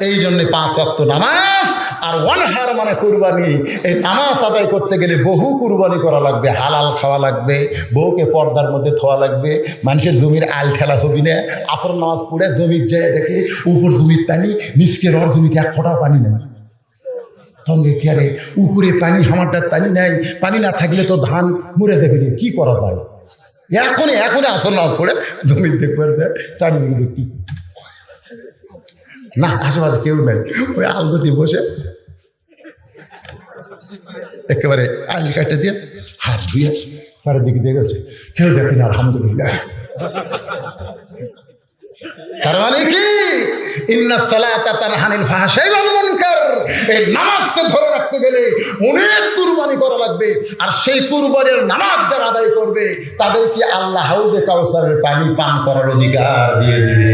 এই জন্য 5 ওয়াক্ত নামাজ আর ওয়ানহার মানে কুরবানি। এই নামাজ আদায় করতে গেলে বহু কুরবানি করা লাগবে, হালাল খাওয়া লাগবে, বউকে পর্দার মধ্যে থোয়া লাগবে, মানুষের জমির আল ঠেলা হবি না, আসর নামাজ পড়ে জমির যায় দেখে উপর জমির টানি নিচকে রর জমিতে 1 ফোঁটাও পানি নেই, সঙ্গে কে রে উপরে পানি আমারটার পানি নাই, পানি না থাকলে তো ধান মরে যাবে, কি করা যায়? এখনই আসর নামাজ পড়ে জমির দেখবে চারি দেখি না, আশেপাশে কেউ নেই, ওই আলগতি বসে একেবারে আইল কাটে দিয়ে হাত ধুয়ে চারিদিকে দিয়ে গেছে, কেউ দেখেন আলহামদুলিল্লাহ। তার মানে কি, ইন্নাস সালাতা তানহা আনিল ফাহশাই ওয়াল মুনকার। এই নামাজকে ধরে রাখতে গেলে অনেক কুরবানি করা লাগবে, আর সেই কুরবানির নামাজ যারা আদায় করবে তাদেরকে আল্লাহ হাউদে কাউসারের পানি পান করার অধিকার দিয়ে দিবে।